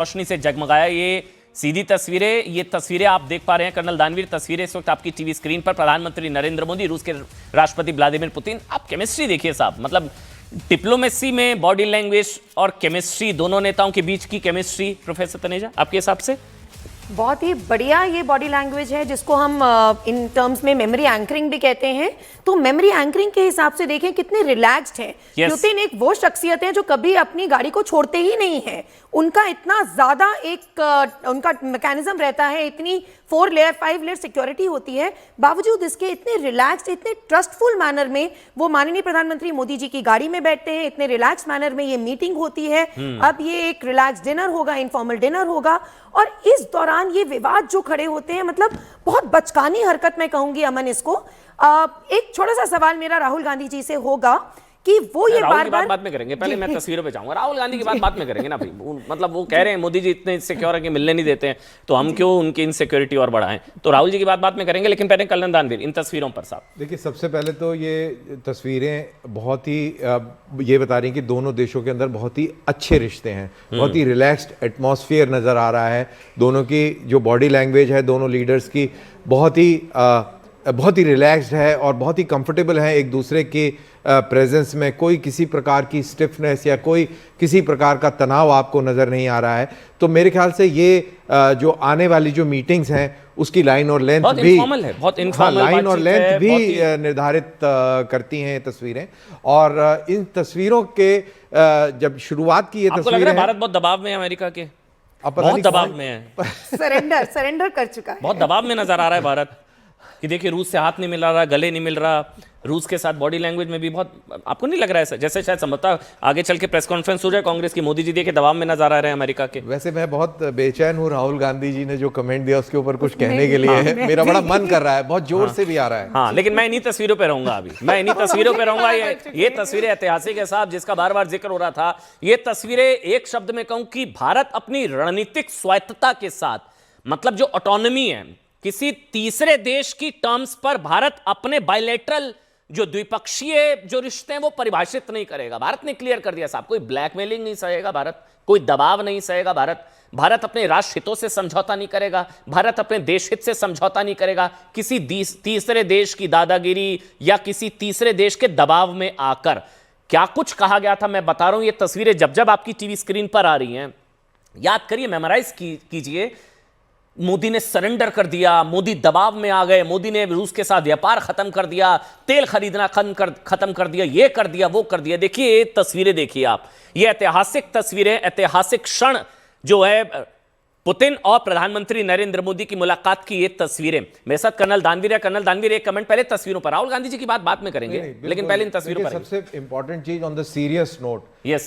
रोशनी से जगमगाया ये सीधी तस्वीरें। ये तस्वीरें आप देख पा रहे हैं कर्नल दानवीर, तस्वीरें इस वक्त आपकी टीवी स्क्रीन पर। प्रधानमंत्री नरेंद्र मोदी, रूस के राष्ट्रपति व्लादिमीर पुतिन। आप केमिस्ट्री देखिए साहब, मतलब डिप्लोमेसी में बॉडी लैंग्वेज और केमिस्ट्री, दोनों नेताओं के बीच की केमिस्ट्री, प्रोफेसर तनेजा आपके हिसाब से? बहुत ही बढ़िया ये बॉडी लैंग्वेज है, जिसको हम इन टर्म्स में मेमोरी एंकरिंग भी कहते हैं। तो मेमोरी एंकरिंग के हिसाब से देखें कितने रिलैक्स्ड हैं। पुतिन एक वो शख्सियत है जो कभी अपनी गाड़ी को छोड़ते ही नहीं है। उनका इतना ज्यादा एक उनका मैकेनिज्म रहता है, इतनी 4 लेयर 5 लेयर सिक्योरिटी होती है, बावजूद इसके इतने रिलैक्स्ड, इतने ट्रस्टफुल मैनर में वो माननीय प्रधानमंत्री मोदी जी की गाड़ी में बैठते हैं। इतने रिलैक्स मैनर में ये मीटिंग होती है। अब ये एक रिलैक्स डिनर होगा, इनफॉर्मल डिनर होगा, और इस दौरान ये विवाद जो खड़े होते हैं, मतलब बहुत बचकानी हरकत मैं कहूंगी अमन इसको। एक छोटा सा सवाल मेरा राहुल गांधी जी से होगा कि वो ये बार-बार बात में करेंगे, पहले मैं तस्वीरों पे जाऊंगा। राहुल गांधी की बात में करेंगे ना भाई। मतलब वो कह रहे हैं मोदी जी इतने सिक्योर है कि मिलने नहीं देते हैं, तो हम क्यों उनकी इनसिक्योरिटी और बढ़ाएं। तो राहुल जी की बात में करेंगे, लेकिन पहले कर्नल दानवीर इन तस्वीरों पर साहब देखिए, सबसे पहले तो ये तस्वीरें बहुत ही ये बता रही हैं कि दोनों देशों के अंदर बहुत ही अच्छे रिश्ते हैं, बहुत ही रिलैक्स्ड एटमॉस्फेयर नज़र आ रहा है। दोनों की जो बॉडी लैंग्वेज है दोनों लीडर्स की बहुत ही रिलैक्स्ड है और बहुत ही कंफर्टेबल है एक दूसरे के प्रेजेंस में। कोई किसी प्रकार की स्टिफनेस या कोई किसी प्रकार का तनाव आपको नज़र नहीं आ रहा है। तो मेरे ख्याल से ये जो आने वाली जो मीटिंग्स हैं उसकी लाइन और लेंथ भी बहुत इनफॉर्मल लाइन और लेंथ भी निर्धारित करती हैं तस्वीरें। और इन तस्वीरों के जब शुरुआत की ये तस्वीरें, भारत बहुत दबाव में है, अमेरिका के बहुत दबाव में है, सरेंडर कर चुका है, बहुत दबाव में नजर आ रहा है भारत कि देखिए रूस से हाथ नहीं मिल रहा, गले नहीं मिल रहा। रूस के साथ बॉडी लैंग्वेज में भी बहुत, आपको नहीं लग रहा है जैसे शायद संभवतः आगे चल के प्रेस कॉन्फ्रेंस हो जाए कांग्रेस की, मोदी जी देखिए दबाव में नजर आ रहे हैं अमेरिका के? वैसे मैं बहुत बेचैन हूँ, राहुल गांधी जी ने जो कमेंट दिया उसके ऊपर कुछ कहने के लिए मेरा बड़ा मन कर रहा है, बहुत जोर से भी आ रहा है। हाँ, लेकिन मैं इन्हीं तस्वीरों पे रहूंगा अभी, मैं इन्हीं तस्वीरों पे रहूंगा। ये तस्वीरें ऐतिहासिक है साहब, जिसका बार बार जिक्र हो रहा था। ये तस्वीरें एक शब्द में कहूं कि भारत अपनी रणनीतिक स्वायत्तता के साथ, मतलब जो ऑटोनॉमी है, किसी तीसरे देश की टर्म्स पर भारत अपने बायलैटरल जो द्विपक्षीय जो रिश्ते हैं वो परिभाषित नहीं करेगा। भारत ने क्लियर कर दिया साहब, कोई ब्लैकमेलिंग नहीं सहेगा भारत, कोई दबाव नहीं सहेगा भारत अपने राष्ट्र हितों से समझौता नहीं करेगा, भारत अपने देश हित से समझौता नहीं करेगा किसी तीसरे देश की दादागिरी या किसी तीसरे देश के दबाव में आकर। क्या कुछ कहा गया था मैं बता रहा हूं। ये तस्वीरें जब जब आपकी टीवी स्क्रीन पर आ रही हैं, याद करिए, मेमोराइज कीजिए। मोदी ने सरेंडर कर दिया, मोदी दबाव में आ गए, मोदी ने रूस के साथ व्यापार खत्म कर दिया, तेल खरीदना खत्म कर दिया, ये कर दिया, वो कर दिया। देखिए ये तस्वीरें देखिए आप, ये ऐतिहासिक तस्वीरें, ऐतिहासिक क्षण जो है पुतिन और प्रधानमंत्री नरेंद्र मोदी की मुलाकात की ये तस्वीरें। मेरे साथ कर्नल दानवीर है। कर्नल दानवीर, एक कमेंट पहले तस्वीरों पर। राहुल गांधी जी की बात में करेंगे, लेकिन पहले इन तस्वीरों पर। सबसे इंपॉर्टेंट चीज on the serious note, yes,